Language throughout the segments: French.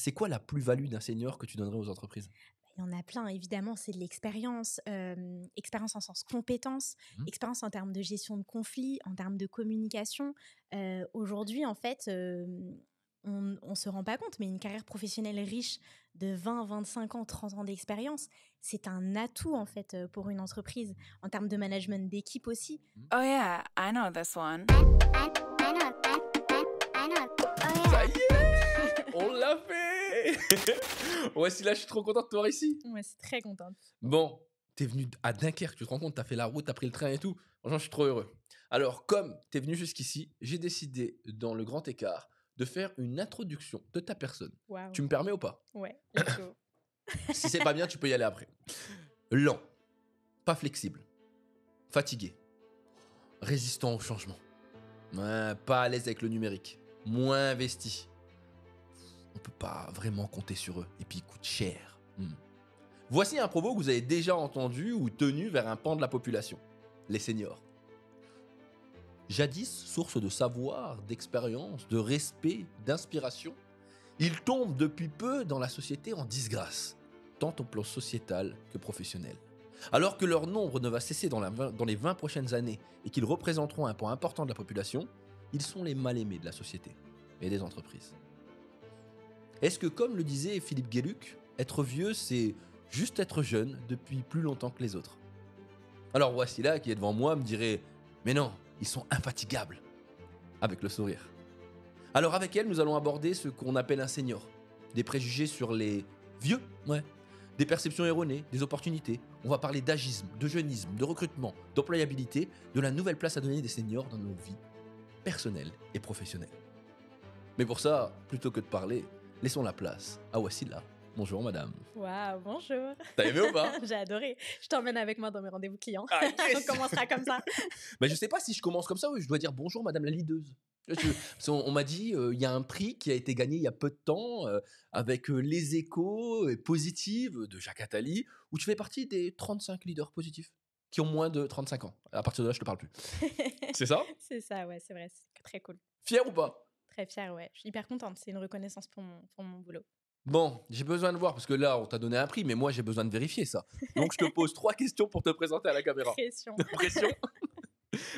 c'est quoi la plus-value d'un senior que tu donnerais aux entreprises? Il y en a plein, évidemment, c'est de l'expérience, expérience en sens compétences, Mmh. expérience en termes de gestion de conflits, en termes de communication. Aujourd'hui, en fait, on se rend pas compte, mais une carrière professionnelle riche de 20, 25 ans, 30 ans d'expérience, c'est un atout, en fait, pour une entreprise. En termes de management d'équipe aussi. Oh yeah, I know this one. Ça y est! On l'a fait! Voici là, je suis trop content de te voir ici. Ouais, c'est très contente. Bon, t'es venu à Dunkerque, tu te rends compte, t'as fait la route, t'as pris le train et tout. Franchement, je suis trop heureux. Alors, comme t'es venu jusqu'ici, j'ai décidé, dans le grand écart, de faire une introduction de ta personne. Waouh. Tu me permets ou pas? Ouais, let's go. Si c'est pas bien, tu peux y aller après. Lent, pas flexible, fatigué, résistant au changement, ouais, pas à l'aise avec le numérique, moins investi. On peut pas vraiment compter sur eux. Et puis ils coûtent cher. Voici un propos que vous avez déjà entendu ou tenu vers un pan de la population, les seniors. Jadis source de savoir, d'expérience, de respect, d'inspiration, ils tombent depuis peu dans la société en disgrâce, tant au plan sociétal que professionnel. Alors que leur nombre ne va cesser dans les 20 prochaines années et qu'ils représenteront un point important de la population, ils sont les mal-aimés de la société et des entreprises. Est-ce que, comme le disait Philippe Guéluc, être vieux, c'est juste être jeune depuis plus longtemps que les autres? Alors voici là qui est devant moi me dirait « Mais non, ils sont infatigables !» avec le sourire. Alors avec elle, nous allons aborder ce qu'on appelle un senior. Des préjugés sur les vieux, ouais. Des perceptions erronées, des opportunités. On va parler d'agisme, de jeunisme, de recrutement, d'employabilité, de la nouvelle place à donner des seniors dans nos vies personnelles et professionnelles. Mais pour ça, plutôt que de parler, laissons la place à Wassila. Bonjour madame. Waouh, bonjour. T'as aimé ou pas? J'ai adoré. Je t'emmène avec moi dans mes rendez-vous clients. Ah, yes. On commencera comme ça. Mais je sais pas si je commence comme ça ou je dois dire bonjour madame la leaduse. On m'a dit il y a un prix qui a été gagné il y a peu de temps avec les échos positives de Jacques Attali où tu fais partie des 35 leaders positifs qui ont moins de 35 ans. À partir de là, je te parle plus. C'est ça? C'est ça, ouais, c'est vrai. C'est très cool. Fier ou pas? Très fière, ouais. Je suis hyper contente. C'est une reconnaissance pour mon boulot. Bon, j'ai besoin de voir parce que là, on t'a donné un prix, mais moi, j'ai besoin de vérifier ça. Donc, je te pose 3 questions pour te présenter à la caméra. Pression. Pression.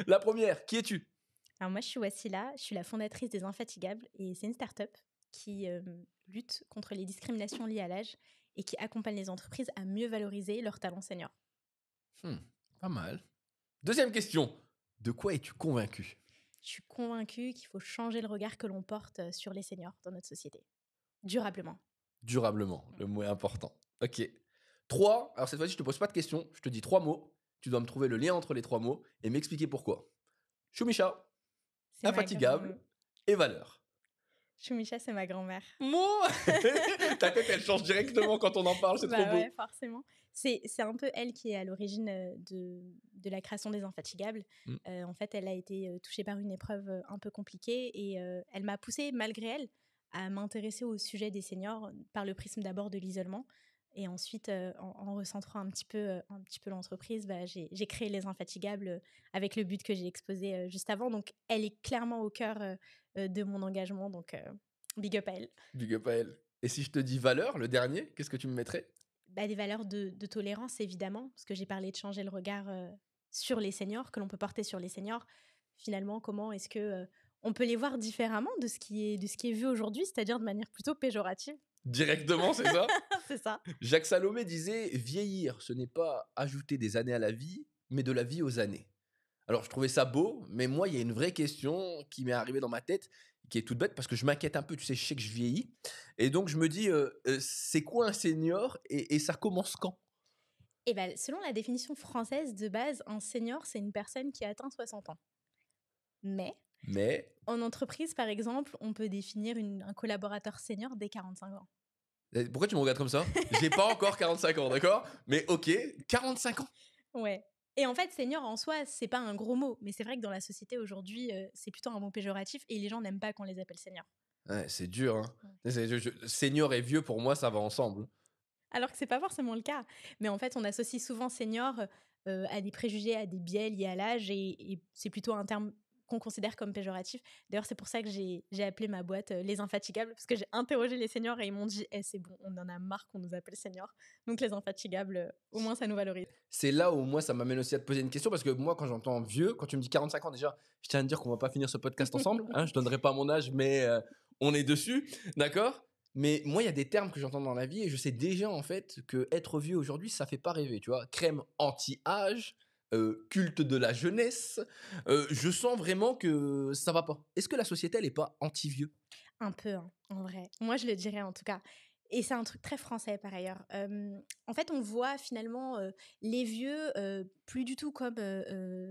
La première, qui es-tu? Alors moi, je suis Wassila, je suis la fondatrice des Infatigables et c'est une start-up qui lutte contre les discriminations liées à l'âge et qui accompagne les entreprises à mieux valoriser leurs talents seniors. Pas mal. Deuxième question, de quoi es-tu convaincu? Je suis convaincue qu'il faut changer le regard que l'on porte sur les seniors dans notre société. Durablement. Durablement, le mot est important. Ok. 3, alors cette fois-ci, je te pose pas de questions, je te dis 3 mots. Tu dois me trouver le lien entre les 3 mots et m'expliquer pourquoi. Choumicha, C'est ma infatigable grand- et valeur. Choumicha, c'est ma grand-mère. Moi Ta tête, elle change directement quand on en parle, c'est trop beau. Ouais, forcément. C'est un peu elle qui est à l'origine de la création des Infatigables. En fait, elle a été touchée par une épreuve un peu compliquée et elle m'a poussée, malgré elle, à m'intéresser au sujet des seniors par le prisme d'abord de l'isolement. Et ensuite, en recentrant un petit peu l'entreprise, j'ai créé les Infatigables avec le but que j'ai exposé juste avant. Donc, elle est clairement au cœur de mon engagement. Donc, big up à elle. Big up à elle. Et si je te dis valeur, le dernier, qu'est-ce que tu me mettrais? Des valeurs de tolérance, évidemment, parce que j'ai parlé de changer le regard sur les seniors, que l'on peut porter sur les seniors. Finalement, comment est-ce que on peut les voir différemment de ce qui est vu aujourd'hui, c'est-à-dire de manière plutôt péjorative. Directement, c'est ça? C'est ça. Jacques Salomé disait « Vieillir, ce n'est pas ajouter des années à la vie, mais de la vie aux années ». Alors, je trouvais ça beau, mais moi, il y a une vraie question qui m'est arrivée dans ma tête, qui est toute bête, parce que je m'inquiète un peu, tu sais, je sais que je vieillis. Et donc, je me dis, c'est quoi un senior et ça commence quand? Et selon la définition française de base, un senior, c'est une personne qui a atteint 60 ans. Mais en entreprise, par exemple, on peut définir un collaborateur senior dès 45 ans. Pourquoi tu me regardes comme ça? J'ai pas encore 45 ans, d'accord? Mais ok, 45 ans. Ouais. Et en fait, senior en soi, c'est pas un gros mot, mais c'est vrai que dans la société aujourd'hui, c'est plutôt un mot péjoratif et les gens n'aiment pas qu'on les appelle seniors. Ouais, c'est dur, hein. Ouais. Senior et vieux, pour moi, ça va ensemble. Alors que c'est pas forcément le cas. Mais en fait, on associe souvent senior à des préjugés, à des biais liés à l'âge et c'est plutôt un terme qu'on considère comme péjoratif. D'ailleurs, c'est pour ça que j'ai appelé ma boîte Les Infatigables, parce que j'ai interrogé les seniors et ils m'ont dit c'est bon, on en a marre qu'on nous appelle seniors. Donc Les Infatigables, au moins ça nous valorise. C'est là où moi, ça m'amène aussi à te poser une question parce que moi, quand j'entends vieux, quand tu me dis 45 ans, déjà, je tiens à te dire qu'on va pas finir ce podcast ensemble. Hein, je donnerai pas mon âge, mais on est dessus, d'accord. Mais moi, il y a des termes que j'entends dans la vie et je sais déjà en fait que être vieux aujourd'hui, ça fait pas rêver, tu vois. Crème anti-âge, culte de la jeunesse. Je sens vraiment que ça va pas. Est-ce que la société, elle est pas anti-vieux? Un peu, hein, en vrai. Moi, je le dirais en tout cas. Et c'est un truc très français par ailleurs. En fait, on voit finalement les vieux plus du tout comme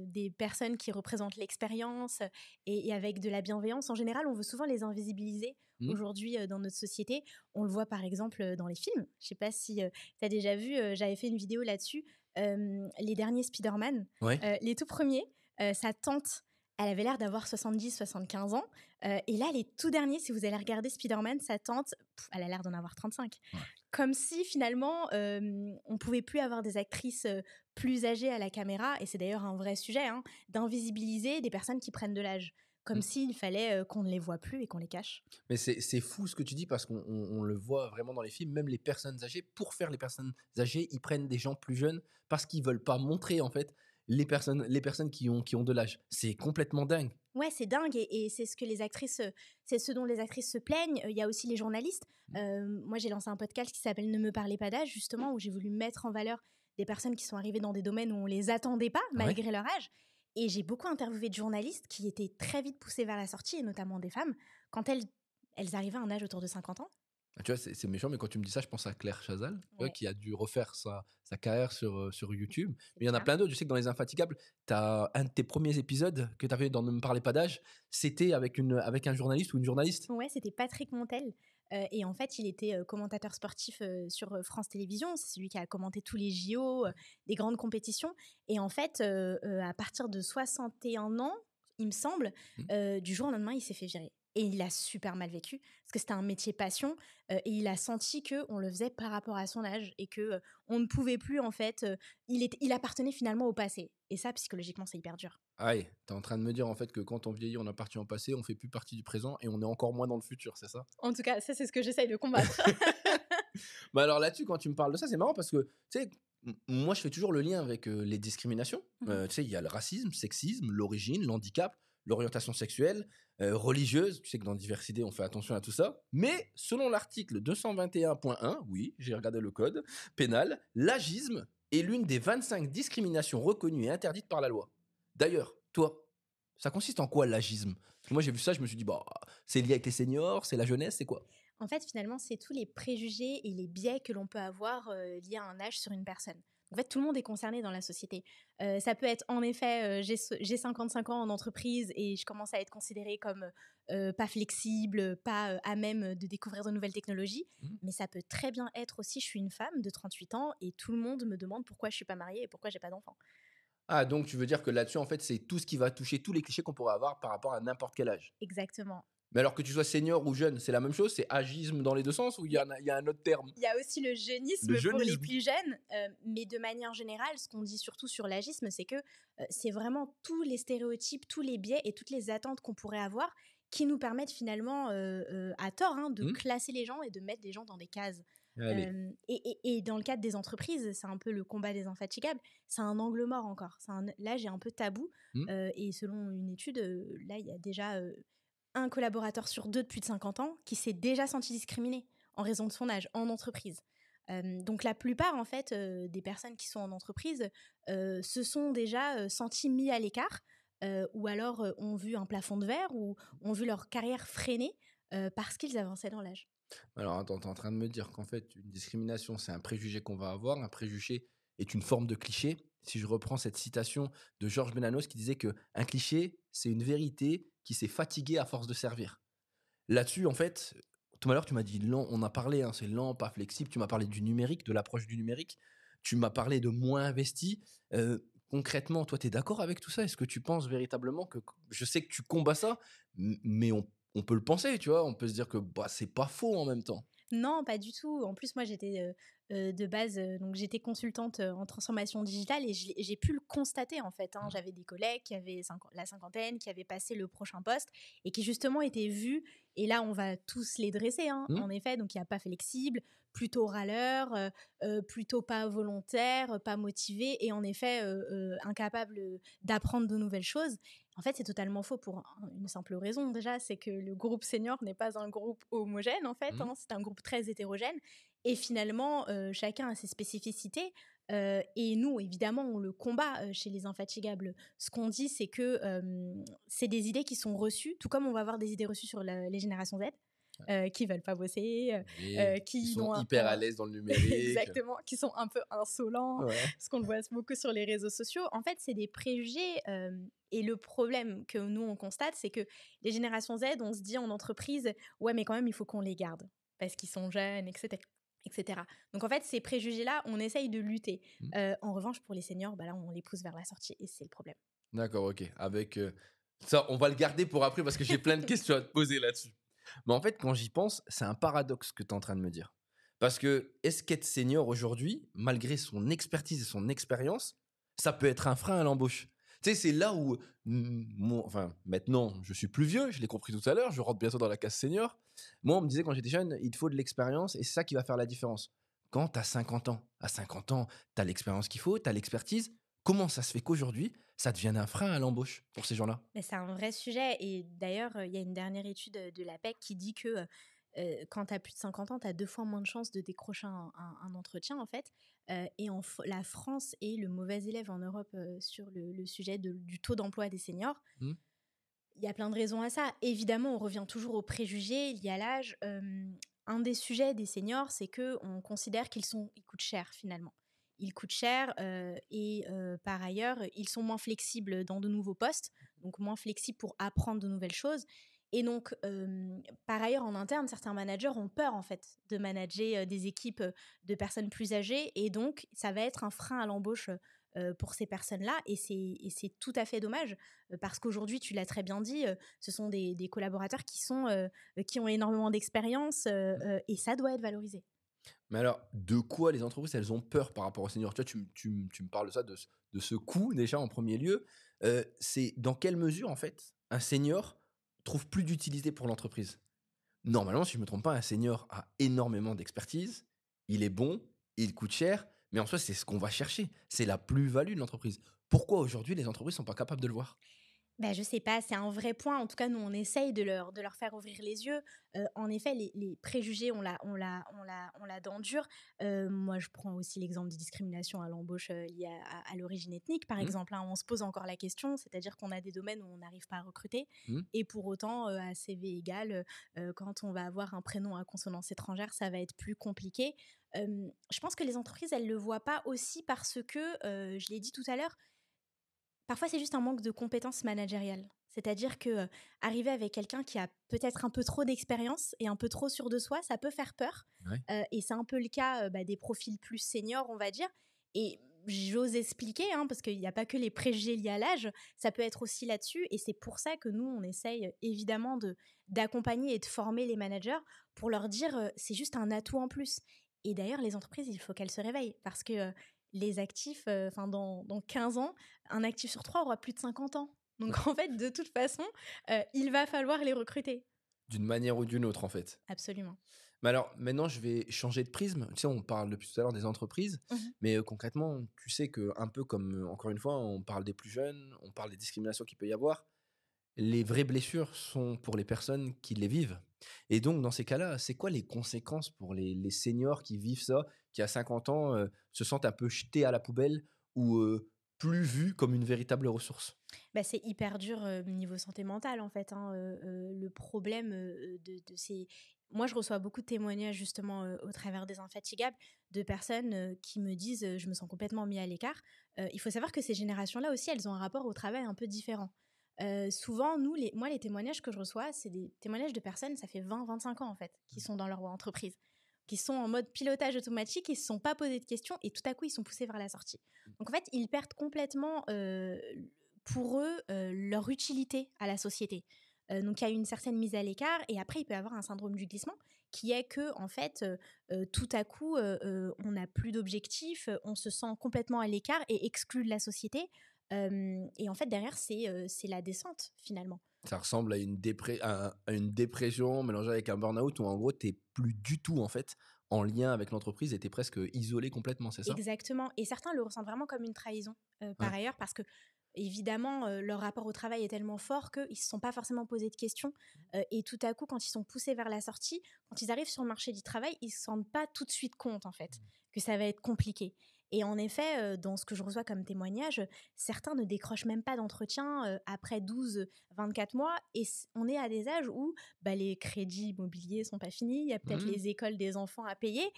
des personnes qui représentent l'expérience et avec de la bienveillance. En général, on veut souvent les invisibiliser Hmm. aujourd'hui dans notre société. On le voit par exemple dans les films. Je sais pas si tu as déjà vu, j'avais fait une vidéo là-dessus. Les derniers Spider-Man, Ouais. les tout premiers, sa tante, elle avait l'air d'avoir 70-75 ans. Et là, les tout derniers, si vous allez regarder Spider-Man, sa tante, elle a l'air d'en avoir 35. Ouais. Comme si finalement, on pouvait plus avoir des actrices plus âgées à la caméra, et c'est d'ailleurs un vrai sujet, hein, d'invisibiliser des personnes qui prennent de l'âge. Comme Hmm. s'il fallait qu'on ne les voit plus et qu'on les cache. Mais c'est fou ce que tu dis parce qu'on le voit vraiment dans les films, même les personnes âgées, pour faire les personnes âgées, ils prennent des gens plus jeunes parce qu'ils veulent pas montrer en fait les personnes qui ont de l'âge. C'est complètement dingue. Ouais, c'est dingue et c'est ce que les actrices, c'est ce dont les actrices se plaignent. Il y a aussi les journalistes. Moi, j'ai lancé un podcast qui s'appelle Ne me parlez pas d'âge, justement, où j'ai voulu mettre en valeur des personnes qui sont arrivées dans des domaines où on les attendait pas, Ouais. malgré leur âge. Et j'ai beaucoup interviewé de journalistes qui étaient très vite poussées vers la sortie, et notamment des femmes, quand elles arrivaient à un âge autour de 50 ans. Ah, tu vois, c'est méchant, mais quand tu me dis ça, je pense à Claire Chazal, tu vois, Ouais. qui a dû refaire sa carrière sur YouTube. C'est Mais il y en a clair. plein d'autres. Je sais que dans Les Infatigables, t'as un de tes premiers épisodes que tu avais dans Ne me parlez pas d'âge, c'était avec un journaliste ou une journaliste. Ouais, c'était Patrick Montel. Et en fait, il était commentateur sportif sur France Télévisions. C'est celui qui a commenté tous les JO, des grandes compétitions. Et en fait, à partir de 61 ans, il me semble, du jour au lendemain, il s'est fait virer. Et il l'a super mal vécu parce que c'était un métier passion et il a senti qu'on le faisait par rapport à son âge et que on ne pouvait plus en fait. Il appartenait finalement au passé. Et ça, psychologiquement, c'est hyper dur. Aïe, t'es en train de me dire en fait que quand on vieillit, on appartient au passé, on fait plus partie du présent et on est encore moins dans le futur, c'est ça? En tout cas, ça, c'est ce que j'essaye de combattre. Bah alors là-dessus, quand tu me parles de ça, c'est marrant parce que, tu sais, moi, je fais toujours le lien avec les discriminations. Tu sais, il y a le racisme, le sexisme, l'origine, l'handicap, l'orientation sexuelle, religieuse. Tu sais que dans diversité, on fait attention à tout ça. Mais selon l'article 221.1, oui, j'ai regardé le code pénal, l'agisme est l'une des 25 discriminations reconnues et interdites par la loi. D'ailleurs, toi, ça consiste en quoi l'agisme? Parce que moi, j'ai vu ça, je me suis dit, bah, c'est lié avec les seniors, c'est la jeunesse, c'est quoi? En fait, finalement, c'est tous les préjugés et les biais que l'on peut avoir liés à un âge sur une personne. En fait, tout le monde est concerné dans la société. Ça peut être, en effet, j'ai 55 ans en entreprise et je commence à être considérée comme pas flexible, pas à même de découvrir de nouvelles technologies. Mhm. Mais ça peut très bien être aussi, je suis une femme de 38 ans et tout le monde me demande pourquoi je suis pas mariée et pourquoi j'ai pas d'enfant. Ah, donc tu veux dire que là-dessus, en fait, c'est tout ce qui va toucher tous les clichés qu'on pourrait avoir par rapport à n'importe quel âge. Exactement. Mais alors que tu sois senior ou jeune, c'est la même chose? C'est agisme dans les deux sens ou il y a un autre terme? Il y a aussi le jeunisme Le pour les jeunisme. plus jeunes, mais de manière générale, ce qu'on dit surtout sur l'agisme, c'est que c'est vraiment tous les stéréotypes, tous les biais et toutes les attentes qu'on pourrait avoir qui nous permettent finalement, à tort, hein, de Hmm. classer les gens et de mettre les gens dans des cases. Allez. Et dans le cadre des entreprises, c'est un peu le combat des infatigables, c'est un angle mort encore. L'âge est un peu tabou, Hmm. et selon une étude, là, il y a déjà un collaborateur sur deux de plus de 50 ans qui s'est déjà senti discriminé en raison de son âge en entreprise. Donc la plupart en fait des personnes qui sont en entreprise se sont déjà sentis mis à l'écart ou alors ont vu un plafond de verre ou ont vu leur carrière freiner parce qu'ils avançaient dans l'âge. Alors attends, t'es en train de me dire qu'en fait, une discrimination, c'est un préjugé qu'on va avoir. Un préjugé est une forme de cliché. Si je reprends cette citation de Georges Benanos qui disait que un cliché, c'est une vérité qui s'est fatiguée à force de servir. Là-dessus, en fait, tout à l'heure, tu m'as dit lent, on a parlé, hein, c'est lent, pas flexible. Tu m'as parlé du numérique, de l'approche du numérique. Tu m'as parlé de moins investi. Concrètement, toi, tu es d'accord avec tout ça? Est-ce que tu penses véritablement que, je sais que tu combats ça, mais on peut le penser, tu vois? On peut se dire que bah, c'est pas faux en même temps. Non, pas du tout. En plus, moi, j'étais de base, donc j'étais consultante en transformation digitale et j'ai pu le constater en fait. J'avais des collègues qui avaient la cinquantaine, qui avaient passé le prochain poste et qui justement étaient vus. Et là, on va tous les dresser, en effet. Donc il n'y a pas flexible, plutôt râleur, plutôt pas volontaire, pas motivé et en effet incapable d'apprendre de nouvelles choses. En fait, c'est totalement faux pour une simple raison déjà, c'est que le groupe senior n'est pas un groupe homogène en fait, c'est un groupe très hétérogène et finalement chacun a ses spécificités et nous évidemment on le combat chez les infatigables. Ce qu'on dit c'est que c'est des idées qui sont reçues, tout comme on va avoir des idées reçues sur les générations Z. Qui veulent pas bosser, qui sont hyper à l'aise dans le numérique. Exactement, qui sont un peu insolents, ce qu'on le voit beaucoup sur les réseaux sociaux. En fait, c'est des préjugés et le problème que nous, on constate, c'est que les générations Z, on se dit en entreprise, ouais, mais quand même, il faut qu'on les garde parce qu'ils sont jeunes, etc. Donc, en fait, ces préjugés-là, on essaye de lutter. En revanche, pour les seniors, là, on les pousse vers la sortie et c'est le problème. D'accord, ok. Avec ça, on va le garder pour après parce que j'ai plein de questions à te poser là-dessus. Mais en fait, quand j'y pense, c'est un paradoxe que tu es en train de me dire. Parce que est-ce qu'être senior aujourd'hui, malgré son expertise et son expérience, ça peut être un frein à l'embauche? Tu sais, c'est là où, maintenant, je suis plus vieux, je l'ai compris tout à l'heure, je rentre bientôt dans la case senior. Moi, on me disait quand j'étais jeune, il te faut de l'expérience et c'est ça qui va faire la différence. Quand tu as 50 ans, à 50 ans, tu as l'expérience qu'il faut, tu as l'expertise. Comment ça se fait qu'aujourd'hui, ça devienne un frein à l'embauche pour ces gens-là? Mais c'est un vrai sujet. Et d'ailleurs, il y a une dernière étude de l'APEC qui dit que quand tu as plus de 50 ans, tu as 2 fois moins de chances de décrocher un entretien, en fait. Et la France est le mauvais élève en Europe sur le sujet du taux d'emploi des seniors. Il y a plein de raisons à ça. Évidemment, on revient toujours aux préjugés liés à l'âge. Un des sujets des seniors, c'est qu'on considère qu'ils coûtent cher, finalement. Ils coûtent cher et par ailleurs, ils sont moins flexibles dans de nouveaux postes, donc moins flexibles pour apprendre de nouvelles choses. Et donc, par ailleurs, en interne, certains managers ont peur, en fait, de manager des équipes de personnes plus âgées. Et donc, ça va être un frein à l'embauche pour ces personnes-là. Et c'est tout à fait dommage parce qu'aujourd'hui, tu l'as très bien dit, ce sont des collaborateurs qui ont énormément d'expérience et ça doit être valorisé. Mais alors, de quoi les entreprises, elles ont peur par rapport aux seniors? Tu vois, tu me parles de ça, de ce coût déjà en premier lieu. C'est dans quelle mesure, en fait, un senior trouve plus d'utilité pour l'entreprise? Normalement, si je ne me trompe pas, un senior a énormément d'expertise, il est bon, il coûte cher, mais en soi, c'est ce qu'on va chercher. C'est la plus-value de l'entreprise. Pourquoi aujourd'hui les entreprises ne sont pas capables de le voir? Je sais pas, c'est un vrai point. En tout cas, nous, on essaye de leur faire ouvrir les yeux. En effet, les préjugés, on l'a dent dure. Moi, je prends aussi l'exemple des discriminations à l'embauche liées à l'origine ethnique, par exemple. On se pose encore la question, c'est-à-dire qu'on a des domaines où on n'arrive pas à recruter. Et pour autant, à CV égal, quand on va avoir un prénom à consonance étrangère, ça va être plus compliqué. Je pense que les entreprises, elles ne le voient pas aussi parce que, je l'ai dit tout à l'heure, parfois, c'est juste un manque de compétences managériales. C'est-à-dire que arriver avec quelqu'un qui a peut-être un peu trop d'expérience et un peu trop sûr de soi, ça peut faire peur. Ouais. Et c'est un peu le cas des profils plus seniors, on va dire. Et j'ose expliquer, parce qu'il n'y a pas que les préjugés liés à l'âge, ça peut être aussi là-dessus. Et c'est pour ça que nous, on essaye évidemment d'accompagner et de former les managers pour leur dire c'est juste un atout en plus. Et d'ailleurs, les entreprises, il faut qu'elles se réveillent parce que les actifs, dans 15 ans, un actif sur 3 aura plus de 50 ans. Donc en fait, de toute façon, il va falloir les recruter. D'une manière ou d'une autre, en fait. Absolument. Mais alors, maintenant, je vais changer de prisme. Tu sais, on parle depuis tout à l'heure des entreprises, mais concrètement, tu sais que un peu comme, encore une fois, on parle des plus jeunes, on parle des discriminations qu'il peut y avoir. Les vraies blessures sont pour les personnes qui les vivent. Et donc, dans ces cas-là, c'est quoi les conséquences pour les seniors qui vivent ça, qui à 50 ans se sentent un peu jetés à la poubelle ou plus vus comme une véritable ressource? C'est hyper dur niveau santé mentale, en fait. Le problème de ces... Moi, je reçois beaucoup de témoignages, justement, au travers des Infatigables, de personnes qui me disent je me sens complètement mis à l'écart. Il faut savoir que ces générations-là aussi, elles ont un rapport au travail un peu différent. Souvent, moi, les témoignages que je reçois, c'est des témoignages de personnes, ça fait 20-25 ans, en fait, qui sont dans leur entreprise, qui sont en mode pilotage automatique, ils ne se sont pas posé de questions et tout à coup, ils sont poussés vers la sortie. Donc, en fait, ils perdent complètement, pour eux, leur utilité à la société. Donc, il y a une certaine mise à l'écart et après, il peut y avoir un syndrome du glissement qui est que en fait, tout à coup, on n'a plus d'objectifs, on se sent complètement à l'écart et exclu de la société. Et en fait, derrière, c'est la descente finalement. Ça ressemble à à une dépression mélangée avec un burn-out où en gros, tu plus du tout en fait en lien avec l'entreprise et tu es presque isolé complètement, c'est ça? Exactement. Et certains le ressentent vraiment comme une trahison, par Ouais. ailleurs, parce que évidemment, leur rapport au travail est tellement fort qu'ils ne se sont pas forcément posé de questions. Et tout à coup, quand ils sont poussés vers la sortie, quand ils arrivent sur le marché du travail, ils ne se rendent pas tout de suite compte, en fait, que ça va être compliqué. Et en effet, dans ce que je reçois comme témoignage, certains ne décrochent même pas d'entretien après 12, 24 mois. Et on est à des âges où bah, les crédits immobiliers sont pas finis, il y a peut-être Mmh. les écoles des enfants à payer.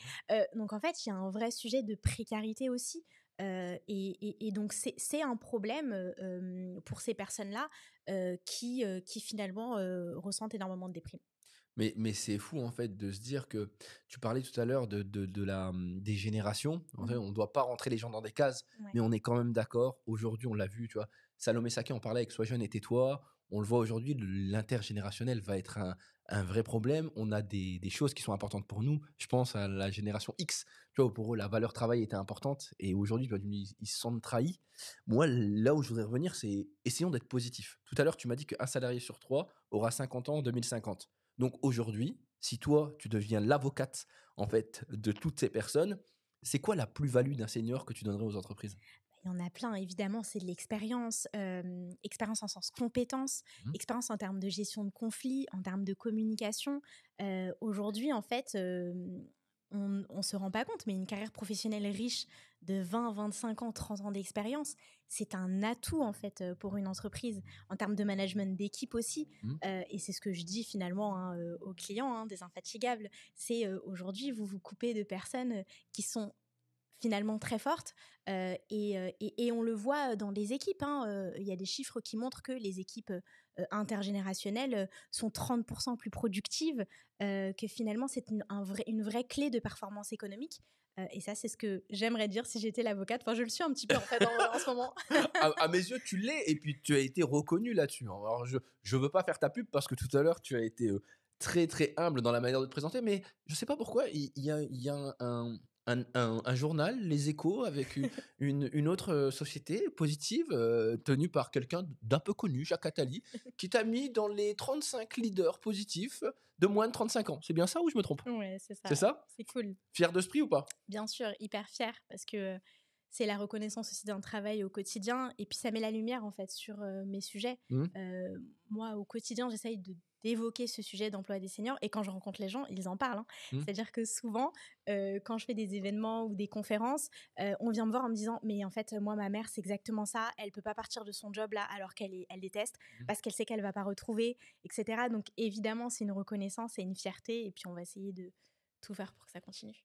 Donc en fait, il y a un vrai sujet de précarité aussi. Et donc c'est un problème pour ces personnes-là qui finalement ressentent énormément de déprime. Mais c'est fou en fait de se dire que tu parlais tout à l'heure des générations. En fait, Mhm. on ne doit pas rentrer les gens dans des cases, Ouais. mais on est quand même d'accord. Aujourd'hui, on l'a vu, tu vois. Salomé Saké en parlait avec Sois jeune et tais-toi. On le voit aujourd'hui, l'intergénérationnel va être un vrai problème. On a des choses qui sont importantes pour nous. Je pense à la génération X, tu vois, où pour eux, la valeur travail était importante. Et aujourd'hui, tu vois, ils se sentent trahis. Moi, là où je voudrais revenir, c'est essayons d'être positifs. Tout à l'heure, tu m'as dit qu'un salarié sur trois aura 50 ans en 2050. Donc aujourd'hui, si toi, tu deviens l'avocate en fait de toutes ces personnes, c'est quoi la plus-value d'un senior que tu donnerais aux entreprises? Il y en a plein, évidemment, c'est de l'expérience, expérience en sens compétences, Mmh. expérience en termes de gestion de conflits, en termes de communication. Aujourd'hui, en fait, on se rend pas compte, mais une carrière professionnelle riche de 20, 25 ans, 30 ans d'expérience, c'est un atout, en fait, pour une entreprise. En termes de management d'équipe aussi, Mmh. et c'est ce que je dis finalement, hein, aux clients, hein, des Infatigables, c'est, aujourd'hui, vous vous coupez de personnes, qui sont finalement très forte. Et on le voit dans les équipes, hein. Il y a des chiffres qui montrent que les équipes intergénérationnelles sont 30% plus productives, que finalement c'est une vraie clé de performance économique. Et ça, c'est ce que j'aimerais dire si j'étais l'avocate. Enfin, je le suis un petit peu en fait en ce moment. À mes yeux, tu l'es et puis tu as été reconnu là-dessus, hein. Alors je veux pas faire ta pub parce que tout à l'heure tu as été, très, très humble dans la manière de te présenter, mais je sais pas pourquoi il y a un journal, Les Échos, avec une autre, société positive, tenue par quelqu'un d'un peu connu, Jacques Attali, qui t'a mis dans les 35 leaders positifs de moins de 35 ans. C'est bien ça ou je me trompe? Ouais, c'est C'est ça. ça? C'est cool. Fier de ce prix ou pas? Bien sûr, hyper fière parce que c'est la reconnaissance aussi d'un travail au quotidien et puis ça met la lumière en fait sur mes sujets. Mmh. Moi, au quotidien, j'essaye d'évoquer ce sujet d'emploi des seniors et quand je rencontre les gens, ils en parlent, hein. Mmh. C'est-à-dire que souvent, quand je fais des événements ou des conférences, on vient me voir en me disant mais en fait, moi, ma mère, c'est exactement ça. Elle peut pas partir de son job là alors elle déteste Mmh. parce qu'elle sait qu'elle va pas retrouver, etc. Donc évidemment, c'est une reconnaissance et une fierté et puis on va essayer de tout faire pour que ça continue.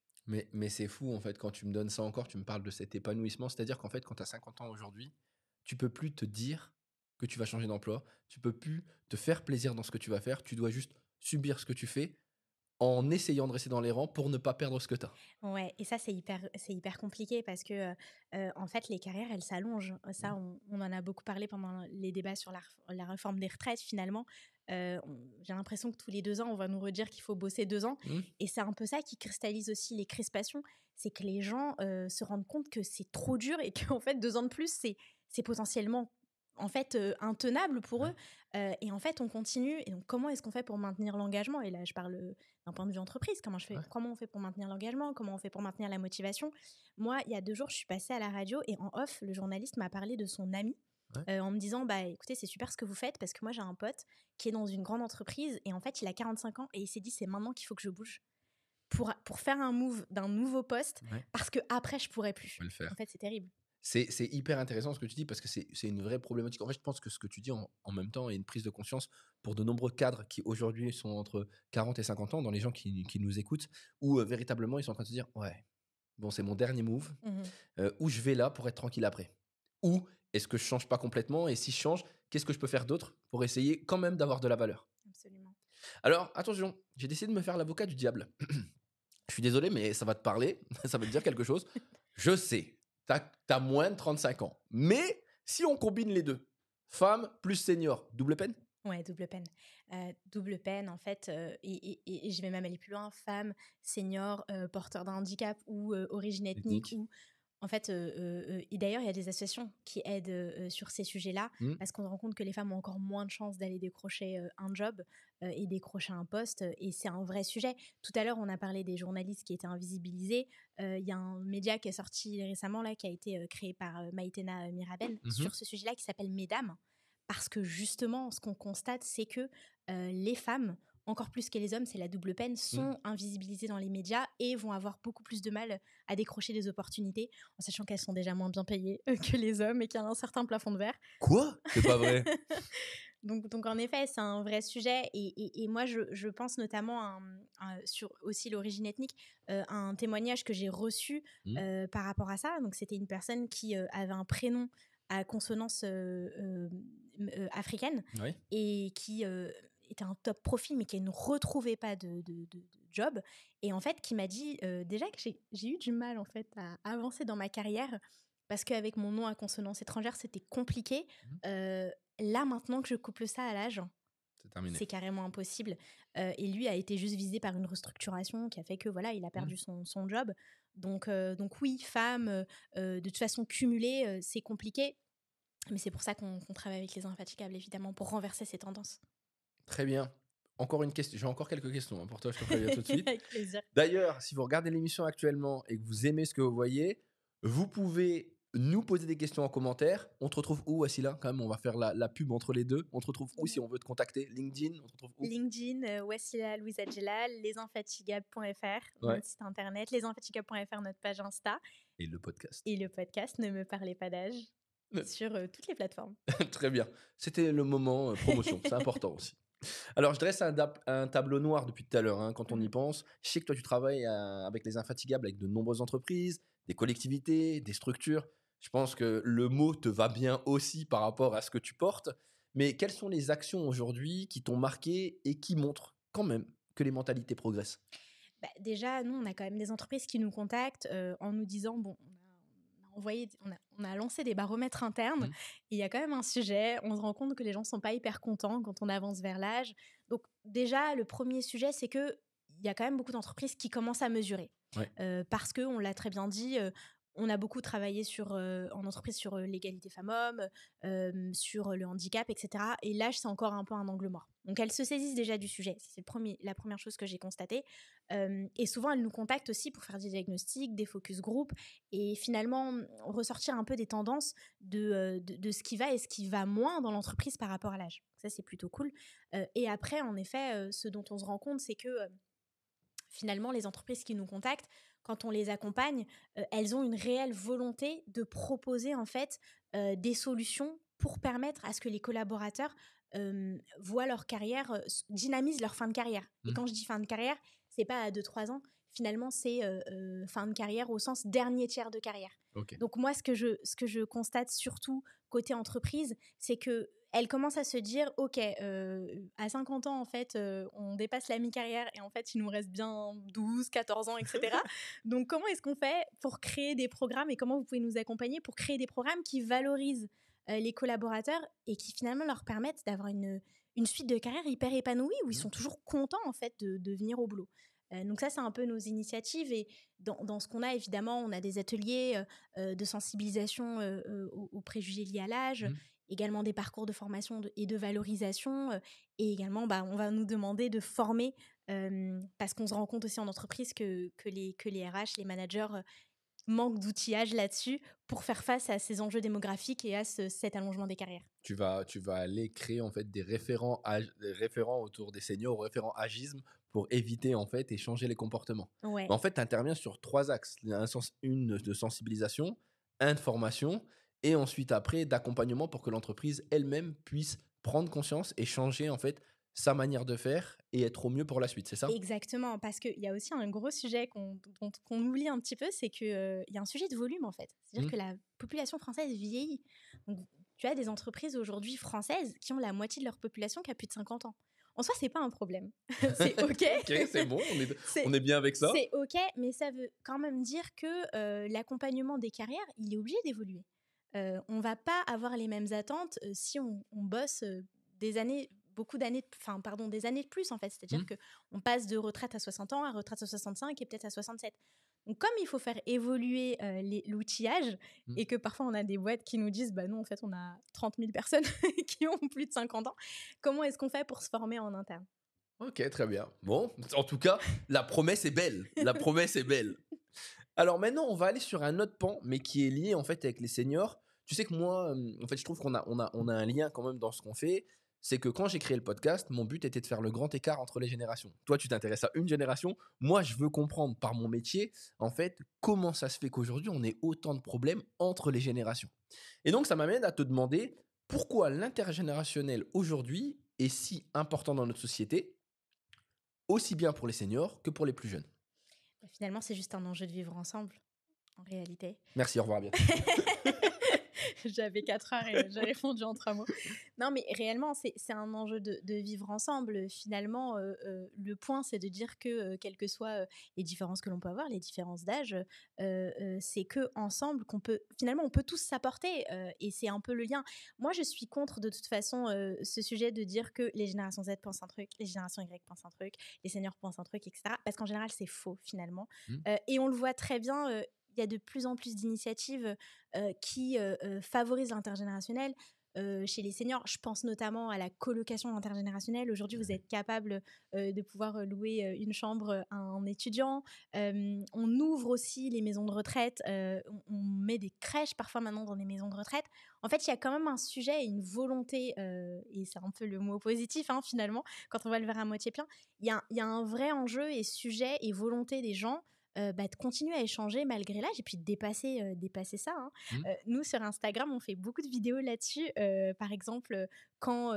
Mais c'est fou, en fait, quand tu me donnes ça encore, tu me parles de cet épanouissement. C'est-à-dire qu'en fait, quand tu as 50 ans aujourd'hui, tu peux plus te dire que tu vas changer d'emploi. Tu peux plus te faire plaisir dans ce que tu vas faire. Tu dois juste subir ce que tu fais en essayant de rester dans les rangs pour ne pas perdre ce que tu as. Ouais, et ça, c'est hyper compliqué parce que, en fait, les carrières, elles s'allongent. Ça, on en a beaucoup parlé pendant les débats sur la réforme des retraites, finalement. J'ai l'impression que tous les 2 ans, on va nous redire qu'il faut bosser 2 ans. Mmh. Et c'est un peu ça qui cristallise aussi les crispations. C'est que les gens se rendent compte que c'est trop dur et qu'en fait, 2 ans de plus, c'est potentiellement en fait intenable pour Ouais. eux. Et en fait, on continue. Et donc, comment est-ce qu'on fait pour maintenir l'engagement? Et là, je parle d'un point de vue entreprise, Ouais. comment on fait pour maintenir l'engagement, comment on fait pour maintenir la motivation. Moi, il y a 2 jours, je suis passée à la radio et en off, le journaliste m'a parlé de son ami Ouais. en me disant, bah écoutez, c'est super ce que vous faites parce que moi j'ai un pote qui est dans une grande entreprise et en fait il a 45 ans et il s'est dit c'est maintenant qu'il faut que je bouge pour faire un move d'un nouveau poste Ouais. parce que après je pourrais plus. On va le faire. En fait, c'est terrible. C'est hyper intéressant ce que tu dis parce que c'est une vraie problématique. En fait, je pense que ce que tu dis en même temps est une prise de conscience pour de nombreux cadres qui aujourd'hui sont entre 40 et 50 ans, dans les gens qui nous écoutent, où véritablement ils sont en train de se dire ouais, bon, c'est mon dernier move, Mhm. où je vais là pour être tranquille après. Ou est-ce que je change pas complètement et si je change, qu'est-ce que je peux faire d'autre pour essayer quand même d'avoir de la valeur? Absolument. Alors attention, j'ai décidé de me faire l'avocat du diable. Je suis désolé, mais ça va te parler, ça va te dire quelque chose. Je sais, t'as moins de 35 ans. Mais si on combine les deux, femme plus senior, double peine? Ouais, double peine. Double peine, en fait, et je vais même aller plus loin, femme, senior, porteur d'un handicap ou origine ethnique Ethnique. ou en fait, et d'ailleurs, il y a des associations qui aident, sur ces sujets-là Hmm. parce qu'on se rend compte que les femmes ont encore moins de chances d'aller décrocher, un job, et décrocher un poste, et c'est un vrai sujet. Tout à l'heure, on a parlé des journalistes qui étaient invisibilisés. Il y a un média qui est sorti récemment là, qui a été, créé par, Maïtena Mirabel Mhm. sur ce sujet-là qui s'appelle Mesdames. Parce que justement, ce qu'on constate, c'est que les femmes, encore plus que les hommes, c'est la double peine, Hmm. sont invisibilisées dans les médias et vont avoir beaucoup plus de mal à décrocher des opportunités, en sachant qu'elles sont déjà moins bien payées que les hommes et qu'il y a un certain plafond de verre. Quoi? C'est pas vrai. Donc en effet, c'est un vrai sujet. Et moi, je pense notamment sur aussi l'origine ethnique, à un témoignage que j'ai reçu Hmm. par rapport à ça. Donc c'était une personne qui avait un prénom à consonance africaine Oui. et qui était un top profil, mais qui ne retrouvait pas de job. Et en fait, qui m'a dit déjà que j'ai eu du mal en fait à avancer dans ma carrière parce qu'avec mon nom à consonance étrangère, c'était compliqué. Mhm. Là, maintenant que je couple ça à l'âge, C'est terminé. c'est carrément impossible. Et lui a été juste visé par une restructuration qui a fait que voilà, il a perdu son job. Donc oui, femme, de toute façon cumulée, c'est compliqué. Mais c'est pour ça qu'on travaille avec les Infatigables, évidemment, pour renverser ces tendances. Très bien. Encore une question. J'ai encore quelques questions hein, pour toi, je te préviens tout de suite. Avec plaisir. D'ailleurs, si vous regardez l'émission actuellement et que vous aimez ce que vous voyez, vous pouvez nous poser des questions en commentaire. On te retrouve où, Wassila? Quand même, on va faire la pub entre les deux. On te retrouve où si on veut te contacter? LinkedIn, on te retrouve où? LinkedIn, Wassila Louisa Djellal, lesinfatigables.fr, Ouais. notre site internet, lesinfatigables.fr, notre page Insta, Et le podcast. et le podcast Ne me parlez pas d'âge sur toutes les plateformes. Très bien. C'était le moment promotion. C'est important aussi. Alors, je dresse un tableau noir depuis tout à l'heure, hein, quand on y pense. Je sais que toi, tu travailles avec les Infatigables, avec de nombreuses entreprises, des collectivités, des structures. Je pense que le mot te va bien aussi par rapport à ce que tu portes. Mais quelles sont les actions aujourd'hui qui t'ont marqué et qui montrent quand même que les mentalités progressent? Bah, déjà, nous, on a quand même des entreprises qui nous contactent en nous disant, bon, on a lancé des baromètres internes, Mmh. et il y a quand même un sujet, on se rend compte que les gens ne sont pas hyper contents quand on avance vers l'âge. Donc déjà, le premier sujet, c'est que il y a quand même beaucoup d'entreprises qui commencent à mesurer. Ouais. Parce que, on l'a très bien dit, on a beaucoup travaillé en entreprise sur l'égalité femmes-hommes, sur le handicap, etc. Et l'âge, c'est encore un peu un angle mort. Donc elles se saisissent déjà du sujet. C'est la première chose que j'ai constatée. Et souvent, elles nous contactent aussi pour faire des diagnostics, des focus group, et finalement ressortir un peu des tendances de ce qui va et ce qui va moins dans l'entreprise par rapport à l'âge. Ça, c'est plutôt cool. Et après, en effet, ce dont on se rend compte, c'est que finalement, les entreprises qui nous contactent, quand on les accompagne, elles ont une réelle volonté de proposer en fait des solutions pour permettre à ce que les collaborateurs voient leur carrière, dynamisent leur fin de carrière. Et Mmh. quand je dis fin de carrière, c'est pas à 2-3 ans. Finalement, c'est fin de carrière au sens dernier tiers de carrière. Ok. Donc moi, ce que je constate surtout côté entreprise, c'est que elle commence à se dire, ok, à 50 ans, en fait, on dépasse la mi-carrière et en fait, il nous reste bien 12, 14 ans, etc. Donc, comment est-ce qu'on fait pour créer des programmes et comment vous pouvez nous accompagner pour créer des programmes qui valorisent les collaborateurs et qui finalement leur permettent d'avoir une suite de carrière hyper épanouie où ils sont toujours contents, en fait, de venir au boulot. Donc ça, c'est un peu nos initiatives. Et dans ce qu'on a, évidemment, on a des ateliers de sensibilisation aux préjugés liés à l'âge, Mmh. également des parcours de formation et de valorisation. Et également, on va nous demander de former parce qu'on se rend compte aussi en entreprise que les RH, les managers manquent d'outillage là-dessus pour faire face à ces enjeux démographiques et à cet allongement des carrières. Tu vas aller créer en fait des référents autour des seniors, référents agisme pour éviter en fait et changer les comportements. Ouais. Mais en fait, tu interviens sur 3 axes. Il y a une de sensibilisation, un de formation et ensuite après d'accompagnement pour que l'entreprise elle-même puisse prendre conscience et changer en fait sa manière de faire et être au mieux pour la suite, c'est ça? Exactement, parce qu'il y a aussi un gros sujet qu'on oublie un petit peu, c'est qu'il y a un sujet de volume en fait. C'est-à-dire Mmh. que la population française vieillit. Donc, tu as des entreprises aujourd'hui françaises qui ont la moitié de leur population qui a plus de 50 ans. En soi, c'est pas un problème. C'est OK. OK, c'est bon, C'est- on est bien avec ça? C'est OK, mais ça veut quand même dire que l'accompagnement des carrières, il est obligé d'évoluer. On va pas avoir les mêmes attentes si on bosse des années beaucoup d'années, des années de plus en fait. C'est-à-dire que on passe de retraite à 60 ans à retraite à 65 et peut-être à 67. Donc comme il faut faire évoluer l'outillage et que parfois on a des boîtes qui nous disent bah non en fait on a 30 000 personnes qui ont plus de 50 ans, comment est-ce qu'on fait pour se former en interne? Ok, très bien. Bon, en tout cas, la promesse est belle. La promesse est belle. Alors maintenant, on va aller sur un autre pan, mais qui est lié en fait avec les seniors. Tu sais que moi, en fait, je trouve qu'on a un lien quand même dans ce qu'on fait. C'est que quand j'ai créé le podcast, mon but était de faire le grand écart entre les générations. Toi, tu t'intéresses à une génération. Moi, je veux comprendre par mon métier, en fait, comment ça se fait qu'aujourd'hui, on ait autant de problèmes entre les générations. Et donc, ça m'amène à te demander pourquoi l'intergénérationnel aujourd'hui est si important dans notre société, aussi bien pour les seniors que pour les plus jeunes. Finalement, c'est juste un enjeu de vivre ensemble, en réalité. Merci, au revoir, à bientôt. J'avais 4 heures et j'ai répondu en 3 mots. Non, mais réellement, c'est un enjeu de vivre ensemble. Finalement, le point, c'est de dire que, quelles que soient les différences que l'on peut avoir, les différences d'âge, c'est que ensemble qu'on peut, finalement, on peut tous s'apporter. Et c'est un peu le lien. Moi, je suis contre, de toute façon, ce sujet de dire que les générations Z pensent un truc, les générations Y pensent un truc, les seniors pensent un truc, etc. Parce qu'en général, c'est faux, finalement. Et on le voit très bien. Il y a de plus en plus d'initiatives qui favorisent l'intergénérationnel. Chez les seniors, je pense notamment à la colocation intergénérationnelle. Aujourd'hui, vous êtes capable de pouvoir louer une chambre à un étudiant. On ouvre aussi les maisons de retraite. On met des crèches parfois maintenant dans des maisons de retraite. En fait, il y a quand même un sujet et une volonté, et c'est un peu le mot positif finalement, quand on voit le verre à moitié plein. Il y a un vrai enjeu et sujet et volonté des gens de continuer à échanger malgré l'âge et puis de dépasser ça. Nous, sur Instagram, on fait beaucoup de vidéos là-dessus. Par exemple, quand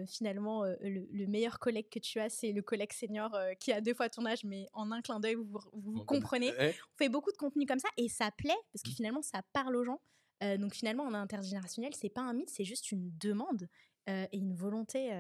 finalement le meilleur collègue que tu as, c'est le collègue senior qui a 2 fois ton âge, mais en un clin d'œil, vous comprenez. On fait beaucoup de contenu comme ça et ça plaît parce que finalement, ça parle aux gens. Donc finalement, en intergénérationnel, c'est pas un mythe, c'est juste une demande et une volonté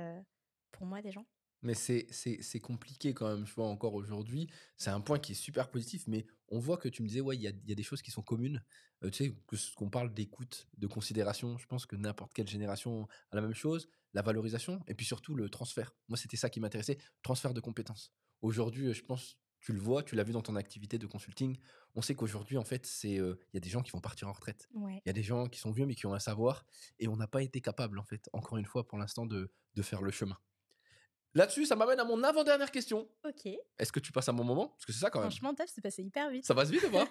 pour moi des gens. Mais c'est compliqué quand même, je vois encore aujourd'hui. C'est un point qui est super positif, mais on voit que tu me disais, ouais, il y a des choses qui sont communes. Tu sais, qu'on parle d'écoute, de considération. Je pense que n'importe quelle génération a la même chose. La valorisation et puis surtout le transfert. Moi, c'était ça qui m'intéressait, transfert de compétences. Aujourd'hui, je pense, tu le vois, tu l'as vu dans ton activité de consulting. On sait qu'aujourd'hui, en fait, il y a des gens qui vont partir en retraite. Ouais. Il y a des gens qui sont vieux mais qui ont un savoir et on n'a pas été capable, en fait, encore une fois, pour l'instant, de faire le chemin. Là-dessus, ça m'amène à mon avant-dernière question. Ok. Est-ce que tu passes un bon moment? Parce que c'est ça quand même. Franchement, top, c'est passé hyper vite. Ça passe vite ou pas?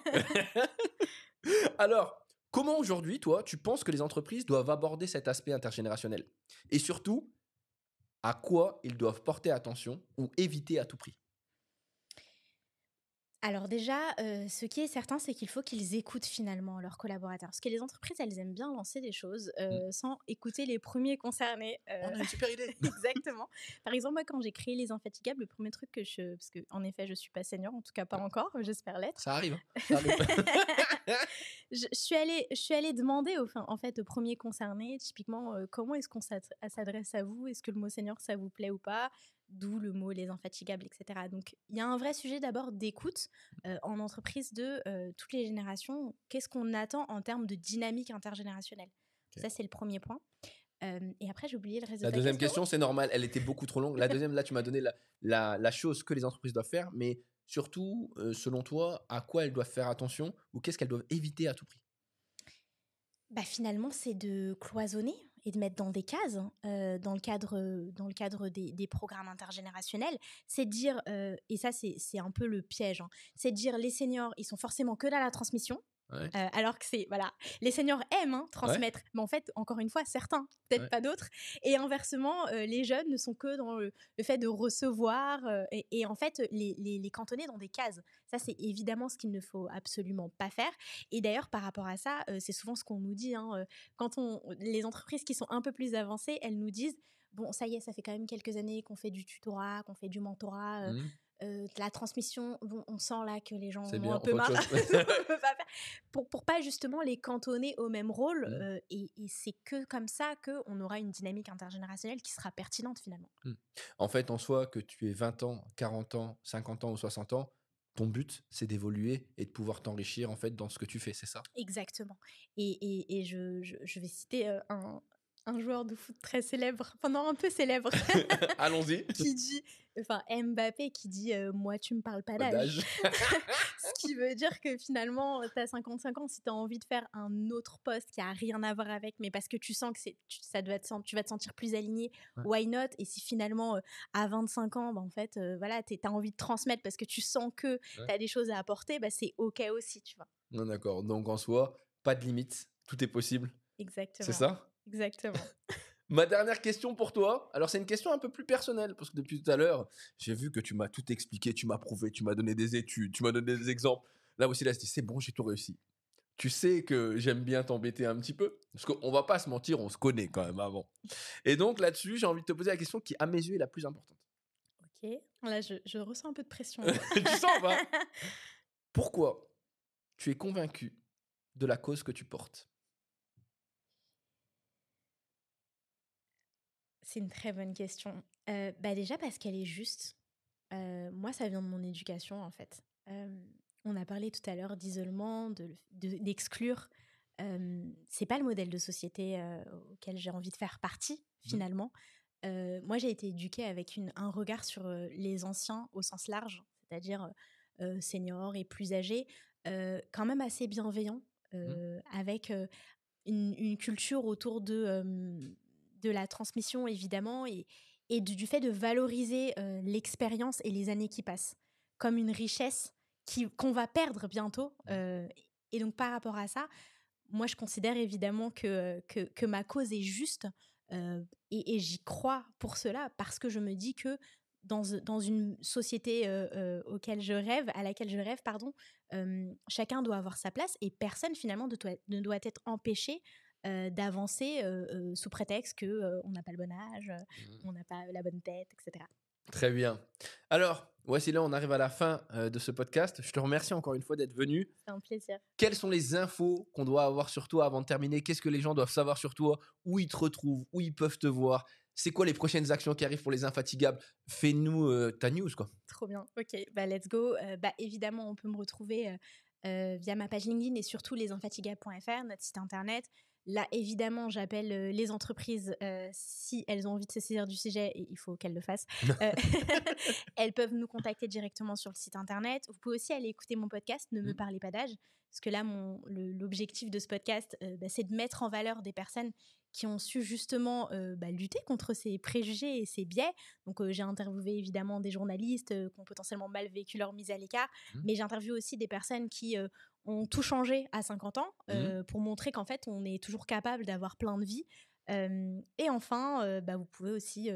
Alors, comment aujourd'hui, toi, tu penses que les entreprises doivent aborder cet aspect intergénérationnel? Et surtout, à quoi ils doivent porter attention ou éviter à tout prix? Alors déjà, ce qui est certain, c'est qu'il faut qu'ils écoutent finalement leurs collaborateurs. Parce que les entreprises, elles aiment bien lancer des choses sans écouter les premiers concernés. On a une super idée. Exactement. Par exemple, moi, quand j'ai créé Les Infatigables, le premier truc parce que en effet, je suis pas senior, en tout cas pas encore, j'espère l'être. Ça arrive. Ça arrive. Je suis allée demander en fait aux premiers concernés, typiquement, comment est-ce qu'on s'adresse à vous? Est-ce que le mot senior, ça vous plaît ou pas? D'où le mot Les Infatigables, etc. Donc, il y a un vrai sujet d'abord d'écoute en entreprise de toutes les générations. Qu'est-ce qu'on attend en termes de dynamique intergénérationnelle? Ok. Ça, c'est le premier point. Et après, j'ai oublié le reste de La ta deuxième question, c'est normal. Elle était beaucoup trop longue. La deuxième, là, tu m'as donné la chose que les entreprises doivent faire. Mais surtout, selon toi, à quoi elles doivent faire attention ou qu'est-ce qu'elles doivent éviter à tout prix? Finalement, c'est de cloisonner et de mettre dans des cases dans le cadre des programmes intergénérationnels. C'est de dire, et ça c'est un peu le piège, c'est de dire les seniors, ils sont forcément que dans la transmission. Ouais. Alors que voilà, les seniors aiment transmettre, mais en fait, encore une fois, certains, peut-être pas d'autres. Et inversement, les jeunes ne sont que dans le fait de recevoir et en fait, les cantonner dans des cases. Ça, c'est évidemment ce qu'il ne faut absolument pas faire. Et d'ailleurs, par rapport à ça, c'est souvent ce qu'on nous dit. Quand les entreprises qui sont un peu plus avancées, elles nous disent bon, ça y est, ça fait quand même quelques années qu'on fait du tutorat, qu'on fait du mentorat. La transmission, bon, on sent là que les gens ont un peu marre. Pour pas justement les cantonner au même rôle. Et c'est que comme ça qu'on aura une dynamique intergénérationnelle qui sera pertinente finalement. En fait, en soi, que tu aies 20 ans, 40 ans, 50 ans ou 60 ans, ton but, c'est d'évoluer et de pouvoir t'enrichir en fait dans ce que tu fais, c'est ça? Exactement. Et je vais citer un joueur de foot très célèbre, enfin non, un peu célèbre, Allons-y. qui dit, enfin Mbappé qui dit moi tu me parles pas Pas d'âge. d'âge. Ce qui veut dire que finalement, tu as 55 ans, si tu as envie de faire un autre poste qui a rien à voir avec, mais parce que tu sens que tu vas te sentir plus aligné, Ouais. why not? Et si finalement, à 25 ans, bah, en fait, voilà, tu as envie de transmettre parce que tu sens que Ouais. tu as des choses à apporter, bah, c'est OK aussi, tu vois. Non, d'accord. Donc en soi, pas de limite, tout est possible. Exactement. C'est ça? Exactement. Ma dernière question pour toi, alors c'est une question un peu plus personnelle, parce que depuis tout à l'heure, j'ai vu que tu m'as tout expliqué, tu m'as prouvé, tu m'as donné des études, tu m'as donné des exemples. Là aussi, là, je dis, c'est bon, j'ai tout réussi. Tu sais que j'aime bien t'embêter un petit peu, parce qu'on va pas se mentir, on se connaît quand même avant. Et donc là-dessus, j'ai envie de te poser la question qui, à mes yeux, est la plus importante. OK. Là, je ressens un peu de pression. Tu sens pas? Pourquoi tu es convaincu de la cause que tu portes? C'est une très bonne question. Bah, déjà parce qu'elle est juste. Moi, ça vient de mon éducation, en fait. On a parlé tout à l'heure d'isolement, d'exclure. C'est pas le modèle de société auquel j'ai envie de faire partie, finalement. Moi, j'ai été éduquée avec un regard sur les anciens au sens large, c'est-à-dire seniors et plus âgés, quand même assez bienveillant, avec une culture autour de la transmission, évidemment, et du fait de valoriser l'expérience et les années qui passent comme une richesse qu'on va perdre bientôt. Et donc, par rapport à ça, moi, je considère évidemment que ma cause est juste et j'y crois pour cela parce que je me dis que dans une société à laquelle je rêve, pardon, chacun doit avoir sa place et personne finalement ne doit être empêché d'avancer sous prétexte qu'on n'a pas le bon âge, on n'a pas la bonne tête, etc. Très bien. Alors, voici là, on arrive à la fin de ce podcast. Je te remercie encore une fois d'être venu. C'est un plaisir. Quelles sont les infos qu'on doit avoir sur toi avant de terminer? Qu'est-ce que les gens doivent savoir sur toi? Où ils te retrouvent? Où ils peuvent te voir? C'est quoi les prochaines actions qui arrivent pour les infatigables? Fais-nous ta news, quoi. Trop bien. Ok, bah let's go. Bah évidemment, on peut me retrouver via ma page LinkedIn et surtout lesinfatigables.fr, notre site internet. Là, évidemment, j'appelle les entreprises si elles ont envie de se saisir du sujet, et il faut qu'elles le fassent. Elles peuvent nous contacter directement sur le site internet. Vous pouvez aussi aller écouter mon podcast, Ne me parlez pas d'âge, parce que là, l'objectif de ce podcast, c'est de mettre en valeur des personnes qui ont su justement lutter contre ces préjugés et ces biais. Donc, j'ai interviewé évidemment des journalistes qui ont potentiellement mal vécu leur mise à l'écart, mais j'ai interviewé aussi des personnes qui ont tout changé à 50 ans pour montrer qu'en fait, on est toujours capable d'avoir plein de vies. Et enfin, vous pouvez aussi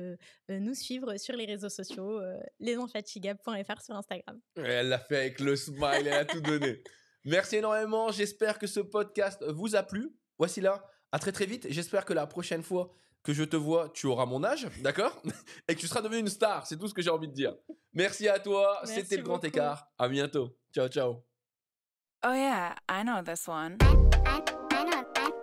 nous suivre sur les réseaux sociaux, lesinfatigables.fr sur Instagram. Elle l'a fait avec le smile, elle a tout donné. Merci énormément. J'espère que ce podcast vous a plu. Voici là. À très très vite. J'espère que la prochaine fois que je te vois, tu auras mon âge, d'accord? Et que tu seras devenu une star. C'est tout ce que j'ai envie de dire. Merci à toi. Merci C'était le grand beaucoup. écart. À bientôt. Ciao, ciao. Oh, yeah, I know this one. I know